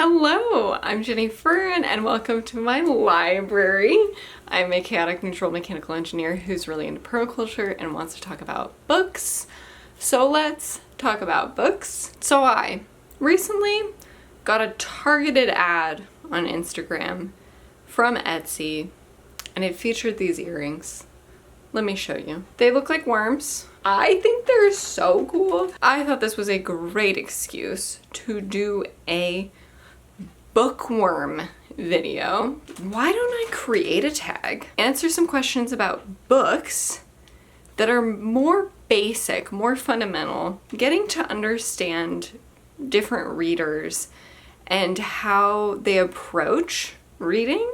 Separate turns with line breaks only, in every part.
Hello, I'm Jenny Fern and welcome to my library. I'm a chaotic neutral mechanical engineer who's really into permaculture and wants to talk about books. So let's talk about books. So I recently got a targeted ad on Instagram from Etsy and it featured these earrings. Let me show you. They look like worms. I think they're so cool. I thought this was a great excuse to do a bookworm video. Why don't I create a tag? Answer some questions about books that are more basic, more fundamental, getting to understand different readers and how they approach reading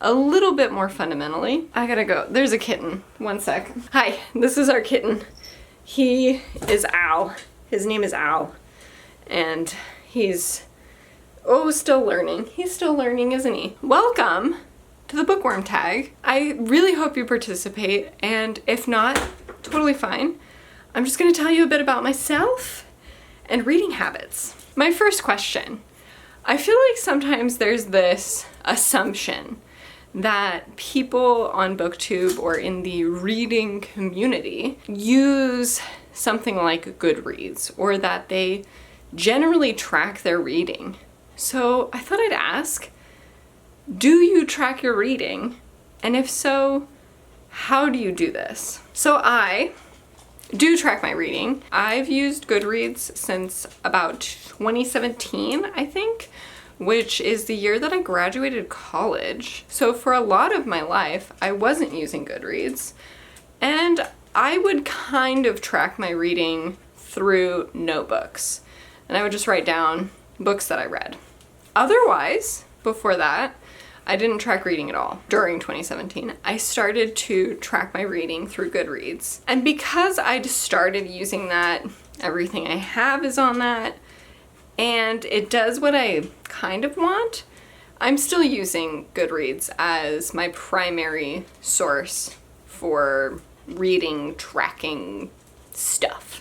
a little bit more fundamentally. I gotta go. There's a kitten. One sec. Hi, this is our kitten. He is Al. His name is Al. And he's still learning. He's still learning, isn't he? Welcome to the bookworm tag. I really hope you participate, and if not, totally fine. I'm just gonna tell you a bit about myself and reading habits. My first question. I feel like sometimes there's this assumption that people on BookTube or in the reading community use something like Goodreads, or that they generally track their reading. So I thought I'd ask, do you track your reading? And if so, how do you do this? So I do track my reading. I've used Goodreads since about 2017, I think, which is the year that I graduated college. So for a lot of my life, I wasn't using Goodreads, and I would kind of track my reading through notebooks, and I would just write down books that I read. Otherwise, before that, I didn't track reading at all. During 2017, I started to track my reading through Goodreads. And because I just started using that, everything I have is on that, and it does what I kind of want, I'm still using Goodreads as my primary source for reading, tracking stuff.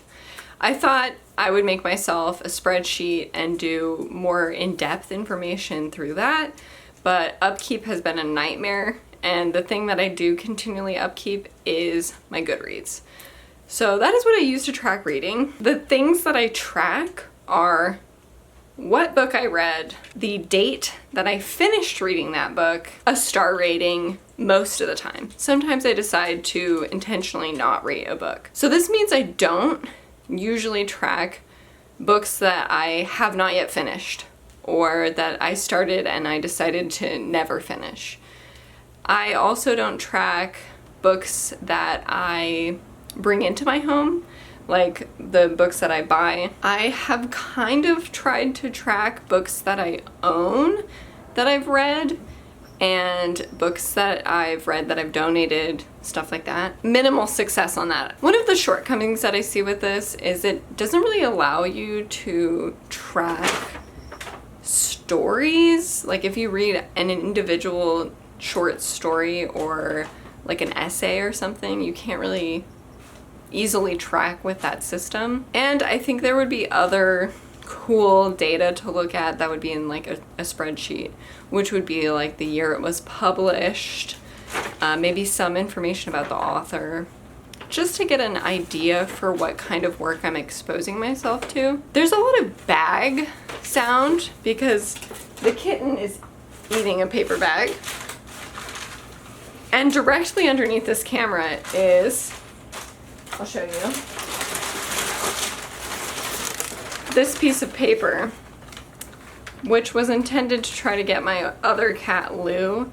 I thought I would make myself a spreadsheet and do more in-depth information through that, but upkeep has been a nightmare, and the thing that I do continually upkeep is my Goodreads. So that is what I use to track reading. The things that I track are what book I read, the date that I finished reading that book, a star rating most of the time. Sometimes I decide to intentionally not rate a book. So this means I don't usually track books that I have not yet finished, or that I started and I decided to never finish. I also don't track books that I bring into my home, like the books that I buy. I have kind of tried to track books that I own that I've read, and books that I've read that I've donated, stuff like that. Minimal success on that. One of the shortcomings that I see with this is it doesn't really allow you to track stories. Like if you read an individual short story or like an essay or something, you can't really easily track with that system. And I think there would be other cool data to look at that would be in like a spreadsheet, which would be like the year it was published, maybe some information about the author, just to get an idea for what kind of work I'm exposing myself to. There's a lot of bag sound because the kitten is eating a paper bag. And directly underneath this camera is, I'll show you, this piece of paper, which was intended to try to get my other cat, Lou,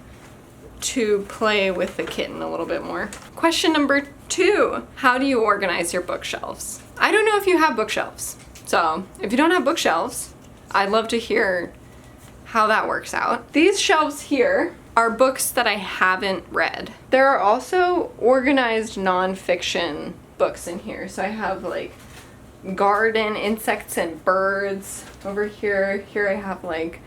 to play with the kitten a little bit more. Question number 2, how do you organize your bookshelves? I don't know if you have bookshelves. So if you don't have bookshelves, I'd love to hear how that works out. These shelves here are books that I haven't read. There are also organized nonfiction books in here. So I have like garden, insects and birds over here. Here I have like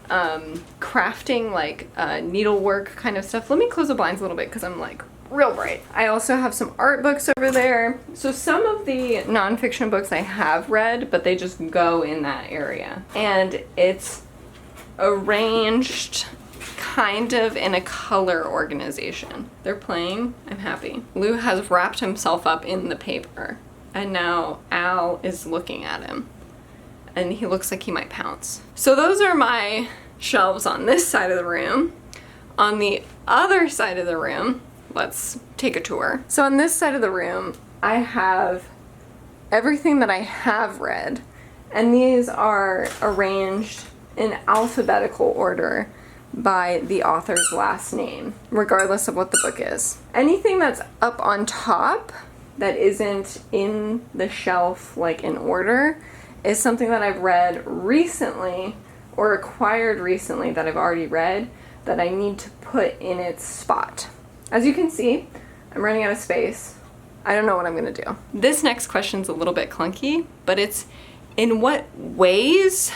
crafting, like needlework kind of stuff. Let me close the blinds a little bit because I'm like real bright. I also have some art books over there. So some of the nonfiction books I have read, but they just go in that area. And it's arranged kind of in a color organization. They're playing. I'm happy. Lou has wrapped himself up in the paper, and now Al is looking at him, and he looks like he might pounce. So those are my shelves on this side of the room. On the other side of the room, let's take a tour. So on this side of the room, I have everything that I have read, and these are arranged in alphabetical order by the author's last name, regardless of what the book is. Anything that's up on top that isn't in the shelf, like in order, is something that I've read recently or acquired recently that I've already read that I need to put in its spot. As you can see, I'm running out of space. I don't know what I'm gonna do. This next question's a little bit clunky, but it's, in what ways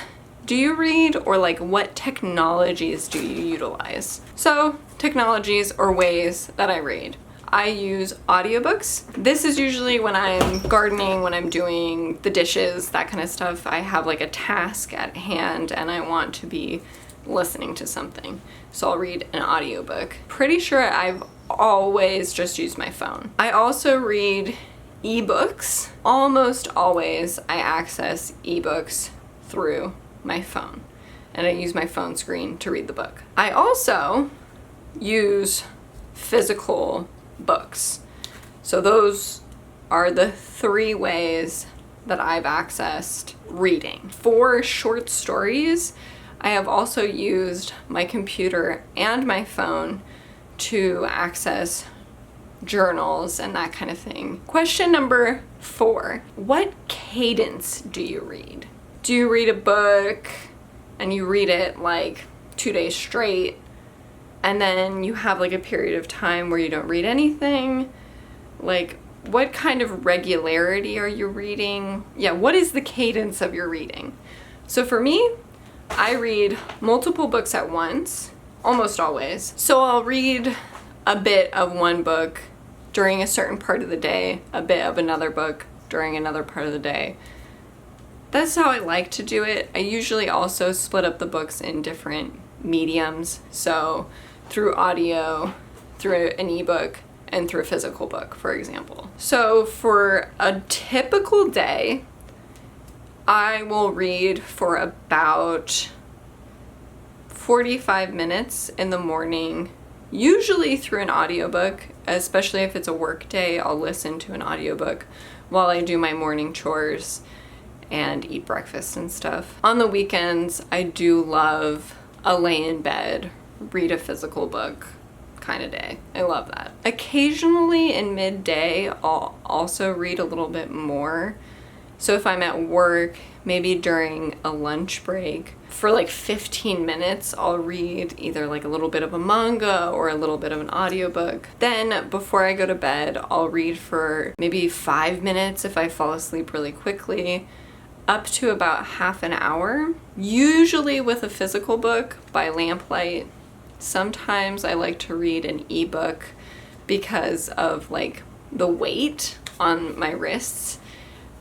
do you read, or like what technologies do you utilize? So, technologies or ways that I read. I use audiobooks. This is usually when I'm gardening, when I'm doing the dishes, that kind of stuff. I have like a task at hand and I want to be listening to something. So I'll read an audiobook. Pretty sure I've always just used my phone. I also read ebooks. Almost always I access ebooks through my phone, and I use my phone screen to read the book. I also use physical books. So those are the 3 ways that I've accessed reading. For short stories, I have also used my computer and my phone to access journals and that kind of thing. Question number 4, what cadence do you read? Do you read a book and you read it like 2 days straight, and then you have like a period of time where you don't read anything? Like, what kind of regularity are you reading? Yeah, what is the cadence of your reading? So for me, I read multiple books at once, almost always. So I'll read a bit of one book during a certain part of the day, a bit of another book during another part of the day. That's how I like to do it. I usually also split up the books in different mediums. So through audio, through an ebook, and through a physical book, for example. So for a typical day, I will read for about 45 minutes in the morning, usually through an audiobook. Especially if it's a work day, I'll listen to an audiobook while I do my morning chores and eat breakfast and stuff. On the weekends, I do love a lay in bed, read a physical book kind of day. I love that. Occasionally in midday, I'll also read a little bit more. So if I'm at work, maybe during a lunch break, for like 15 minutes, I'll read either like a little bit of a manga or a little bit of an audiobook. Then before I go to bed, I'll read for maybe 5 minutes if I fall asleep really quickly, up to about half an hour, usually with a physical book by lamplight. Sometimes I like to read an ebook because of like the weight on my wrists.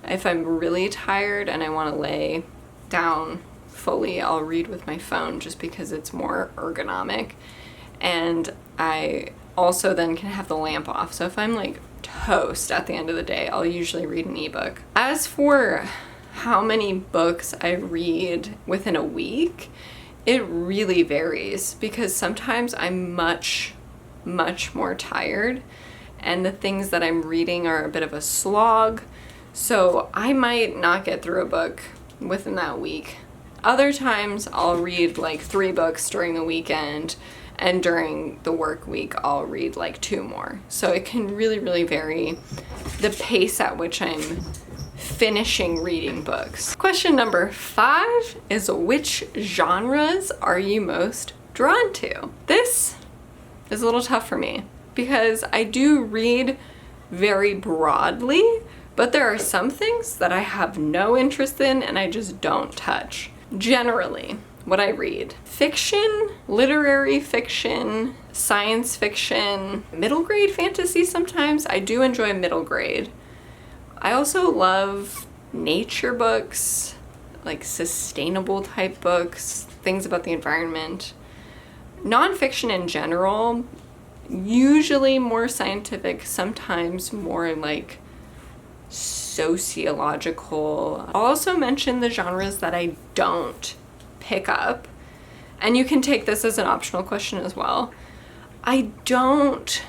If I'm really tired and I want to lay down fully, I'll read with my phone just because it's more ergonomic. And I also then can have the lamp off. So if I'm like toast at the end of the day, I'll usually read an ebook. As for how many books I read within a week, it really varies because sometimes I'm much more tired and the things that I'm reading are a bit of a slog. So I might not get through a book within that week. Other times I'll read like 3 books during the weekend, and during the work week I'll read like 2 more. So it can really vary the pace at which I'm finishing reading books. Question number 5 is, which genres are you most drawn to? This is a little tough for me because I do read very broadly, but there are some things that I have no interest in and I just don't touch. Generally, what I read: fiction, literary fiction, science fiction, middle grade fantasy sometimes. I do enjoy middle grade. I also love nature books, like sustainable type books, things about the environment. Nonfiction in general, usually more scientific, sometimes more like sociological. I'll also mention the genres that I don't pick up, and you can take this as an optional question as well. I don't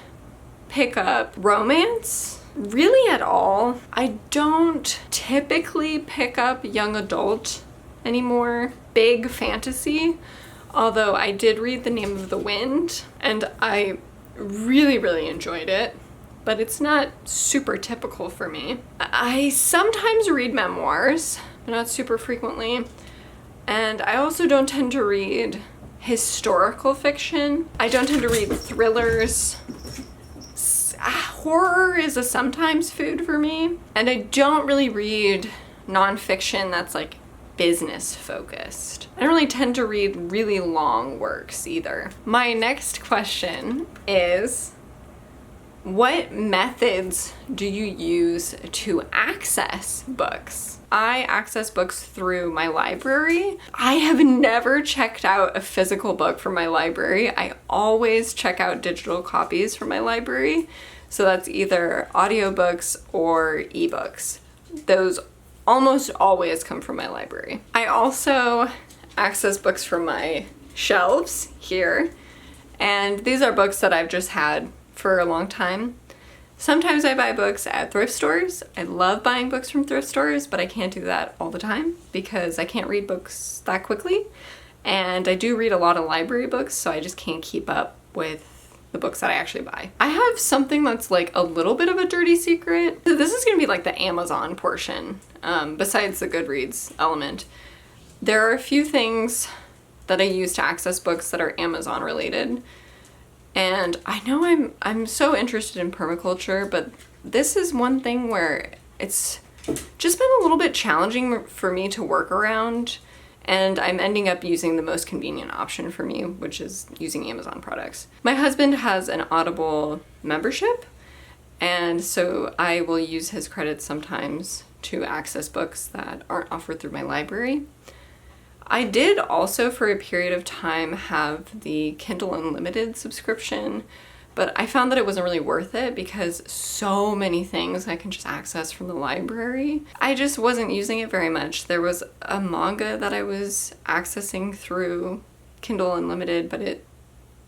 pick up romance really at all. I don't typically pick up young adult anymore. Big fantasy, although I did read The Name of the Wind and I really enjoyed it, but it's not super typical for me. I sometimes read memoirs, but not super frequently. And I also don't tend to read historical fiction. I don't tend to read thrillers. Horror is a sometimes food for me. And I don't really read nonfiction that's like business focused. I don't really tend to read really long works either. My next question is, what methods do you use to access books? I access books through my library. I have never checked out a physical book from my library. I always check out digital copies from my library. So that's either audiobooks or ebooks. Those almost always come from my library. I also access books from my shelves here, and these are books that I've just had for a long time. Sometimes I buy books at thrift stores. I love buying books from thrift stores, but I can't do that all the time because I can't read books that quickly. And I do read a lot of library books, so I just can't keep up with the books that I actually buy. I have something that's like a little bit of a dirty secret. This is gonna be like the Amazon portion, besides the Goodreads element. There are a few things that I use to access books that are Amazon related. And I know I'm so interested in permaculture, but this is one thing where it's just been a little bit challenging for me to work around, and I'm ending up using the most convenient option for me, which is using Amazon products. My husband has an Audible membership, and so I will use his credits sometimes to access books that aren't offered through my library. I did also for a period of time have the Kindle Unlimited subscription, but I found that it wasn't really worth it because so many things I can just access from the library. I just wasn't using it very much. There was a manga that I was accessing through Kindle Unlimited, but it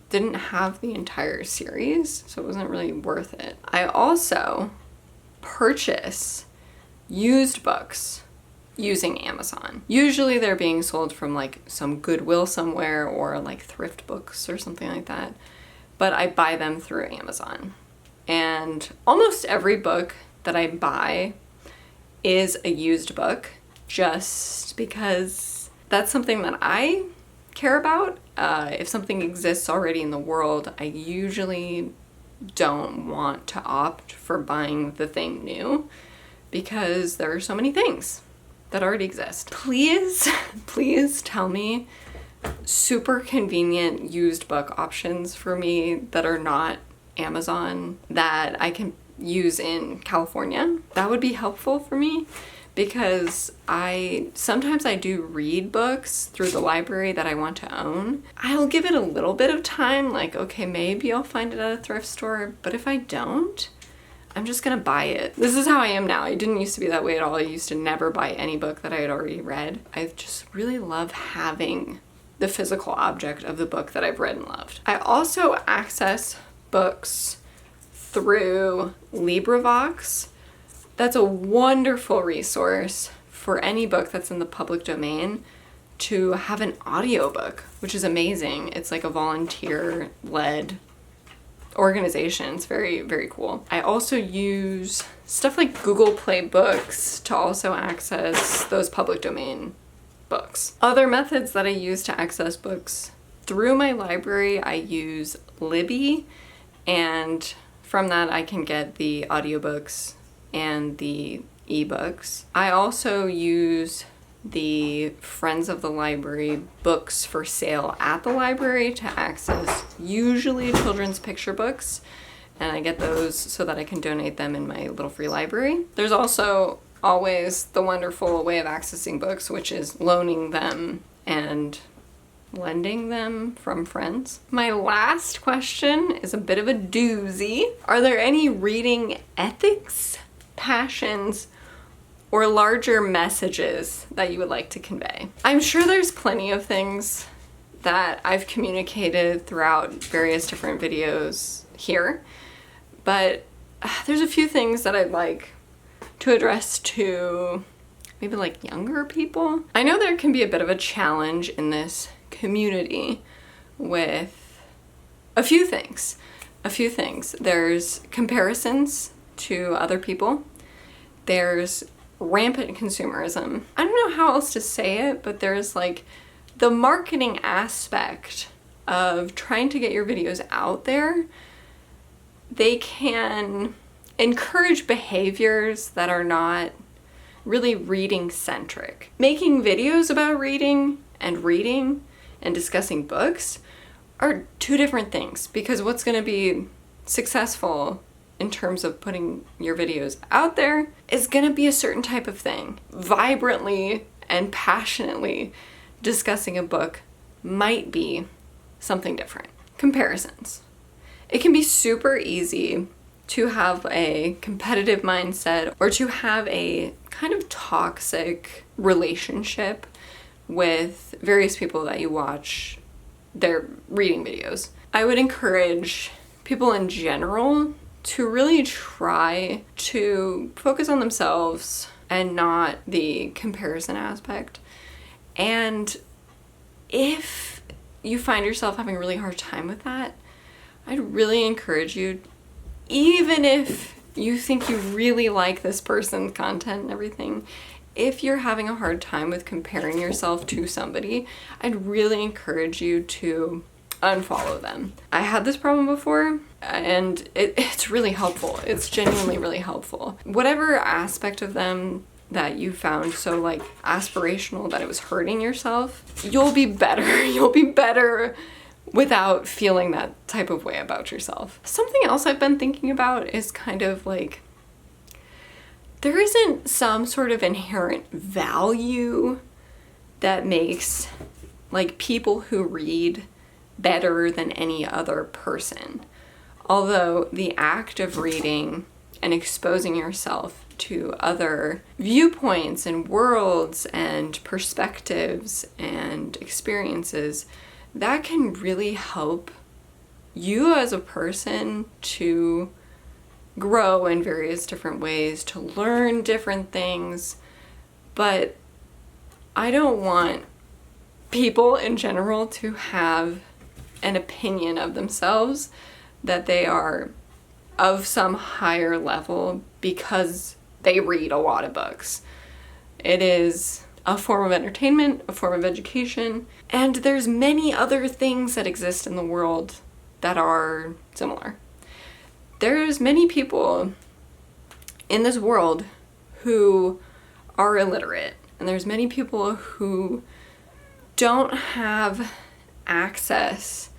didn't have the entire series, so it wasn't really worth it. I also purchase used books using Amazon. Usually they're being sold from like some Goodwill somewhere or like thrift books or something like that, but I buy them through Amazon. And almost every book that I buy is a used book just because that's something that I care about. If something exists already in the world, I usually don't want to opt for buying the thing new because there are so many things that already exist. Please tell me super convenient used book options for me that are not Amazon that I can use in California. That would be helpful for me because sometimes I do read books through the library that I want to own. I'll give it a little bit of time, like, okay, maybe I'll find it at a thrift store, but if I don't, I'm just gonna buy it. This is how I am now. I didn't used to be that way at all. I used to never buy any book that I had already read. I just really love having the physical object of the book that I've read and loved. I also access books through LibriVox. That's a wonderful resource for any book that's in the public domain to have an audiobook, which is amazing. It's like a volunteer-led organization. It's very cool. I also use stuff like Google Play Books to also access those public domain books. Other methods that I use to access books through my library, I use Libby, and from that I can get the audiobooks and the ebooks. I also use the Friends of the Library books for sale at the library to access usually children's picture books, and I get those so that I can donate them in my little free library. There's also always the wonderful way of accessing books, which is loaning them and lending them from friends. My last question is a bit of a doozy. Are there any reading ethics, passions, or larger messages that you would like to convey? I'm sure there's plenty of things that I've communicated throughout various different videos here, but there's a few things that I'd like to address to maybe like younger people. I know there can be a bit of a challenge in this community with a few things. There's comparisons to other people. There's rampant consumerism. I don't know how else to say it, but there's like the marketing aspect of trying to get your videos out there. They can encourage behaviors that are not really reading centric. Making videos about reading and discussing books are two different things, because what's going to be successful in terms of putting your videos out there is going to be a certain type of thing. Vibrantly and passionately discussing a book might be something different. Comparisons. It can be super easy to have a competitive mindset or to have a kind of toxic relationship with various people that you watch their reading videos. I would encourage people in general to really try to focus on themselves and not the comparison aspect. And if you find yourself having a really hard time with that, I'd really encourage you, even if you think you really like this person's content and everything, if you're having a hard time with comparing yourself to somebody, I'd really encourage you to unfollow them. I had this problem before, and it's really helpful. It's genuinely really helpful. Whatever aspect of them that you found so like aspirational that it was hurting yourself, you'll be better. You'll be better without feeling that type of way about yourself. Something else I've been thinking about is kind of like, there isn't some sort of inherent value that makes like people who read better than any other person. Although the act of reading and exposing yourself to other viewpoints and worlds and perspectives and experiences, that can really help you as a person to grow in various different ways, to learn different things. But I don't want people in general to have an opinion of themselves that they are of some higher level because they read a lot of books. It is a form of entertainment, a form of education, and there's many other things that exist in the world that are similar. There's many people in this world who are illiterate, and there's many people who don't have access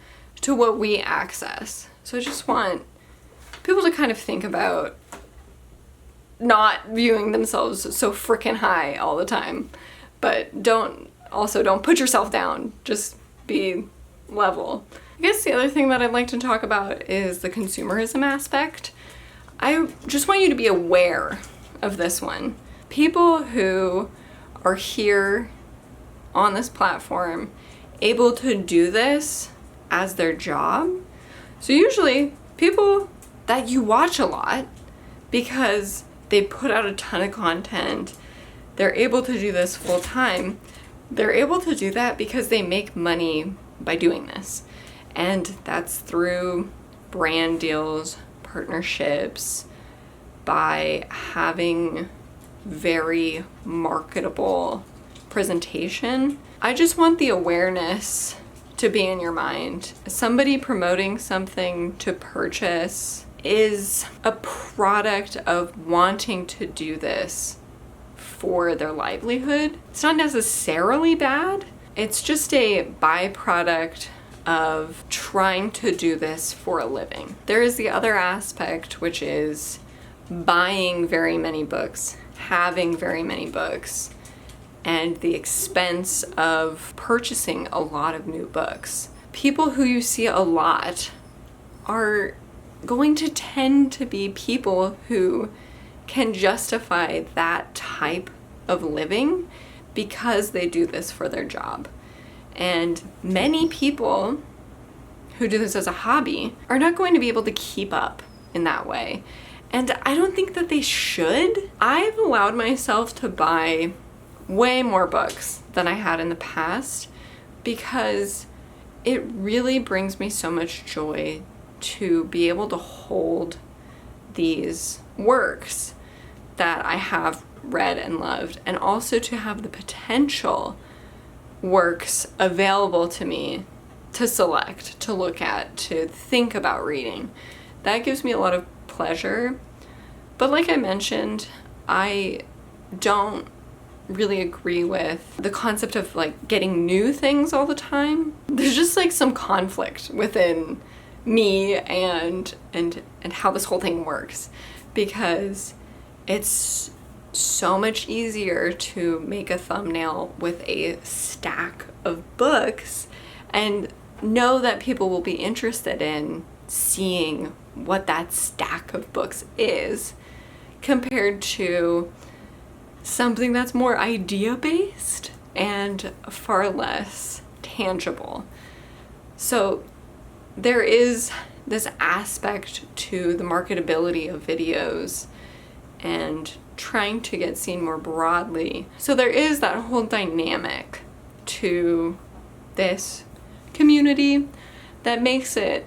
to what we access. So I just want people to kind of think about not viewing themselves so freaking high all the time, but don't put yourself down. Just be level. I guess the other thing that I'd like to talk about is the consumerism aspect. I just want you to be aware of this one. People who are here on this platform able to do this as their job. So usually people that you watch a lot because they put out a ton of content, they're able to do this full time. They're able to do that because they make money by doing this. And that's through brand deals, partnerships, by having very marketable presentation. I just want the awareness to be in your mind. Somebody promoting something to purchase is a product of wanting to do this for their livelihood. It's not necessarily bad. It's just a byproduct of trying to do this for a living. There is the other aspect, which is buying very many books having very many books and the expense of purchasing a lot of new books. People who you see a lot are going to tend to be people who can justify that type of living because they do this for their job. And many people who do this as a hobby are not going to be able to keep up in that way. And I don't think that they should. I've allowed myself to buy way more books than I had in the past because it really brings me so much joy to be able to hold these works that I have read and loved, and also to have the potential works available to me to select, to look at, to think about reading. That gives me a lot of pleasure. But like I mentioned, I don't really agree with the concept of like getting new things all the time. There's just like some conflict within me and how this whole thing works, because it's so much easier to make a thumbnail with a stack of books and know that people will be interested in seeing what that stack of books is, compared to something that's more idea-based and far less tangible. So there is this aspect to the marketability of videos and trying to get seen more broadly. So there is that whole dynamic to this community that makes it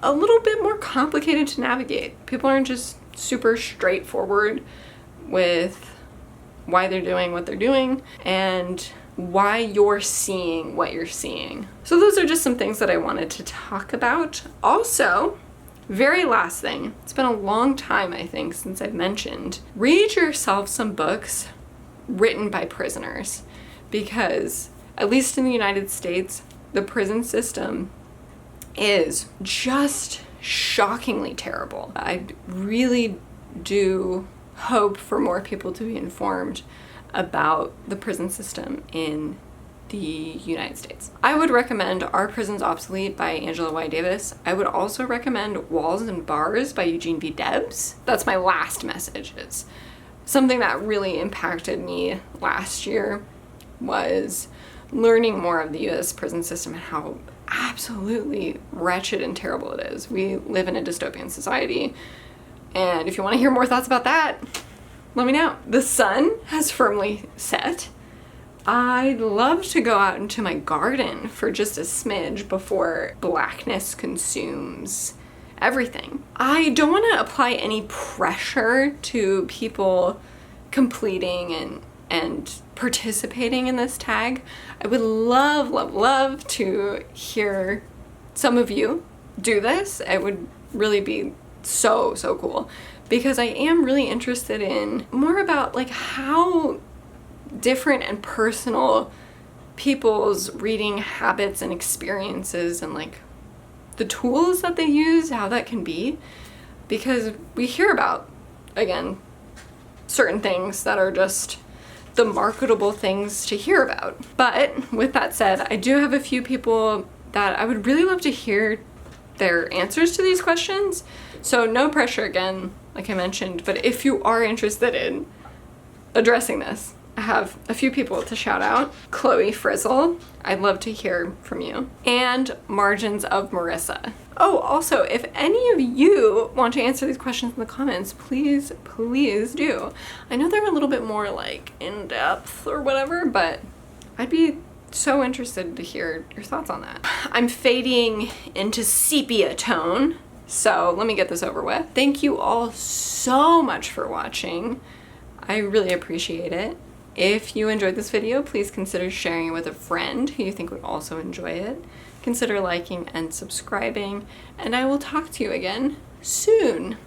a little bit more complicated to navigate. People aren't just super straightforward with why they're doing what they're doing and why you're seeing what you're seeing. So those are just some things that I wanted to talk about. Also, very last thing, it's been a long time, I think, since I've mentioned, read yourself some books written by prisoners, because at least in the United States, the prison system is just shockingly terrible. I really do hope for more people to be informed about the prison system in the United States. I would recommend Are Prisons Obsolete by Angela Y. Davis. I would also recommend Walls and Bars by Eugene V. Debs. That's my last message. It's something that really impacted me last year was learning more of the US prison system and how absolutely wretched and terrible it is. We live in a dystopian society, and if you want to hear more thoughts about that, let me know. The sun has firmly set. I'd love to go out into my garden for just a smidge before blackness consumes everything. I don't want to apply any pressure to people completing and participating in this tag. I would love, love, love to hear some of you do this. It would really be so cool, because I am really interested in more about like how different and personal people's reading habits and experiences and like the tools that they use, how that can be, because we hear about, again, certain things that are just the marketable things to hear about. But with that said, I do have a few people that I would really love to hear their answers to these questions. So no pressure again, like I mentioned, but if you are interested in addressing this, I have a few people to shout out. Chloe Frizzle, I'd love to hear from you. And Margins of Marissa. Oh, also, if any of you want to answer these questions in the comments, please do. I know they're a little bit more like in-depth or whatever, but I'd be so interested to hear your thoughts on that. I'm fading into sepia tone, so let me get this over with. Thank you all so much for watching. I really appreciate it. If you enjoyed this video, please consider sharing it with a friend who you think would also enjoy it. Consider liking and subscribing, and I will talk to you again soon.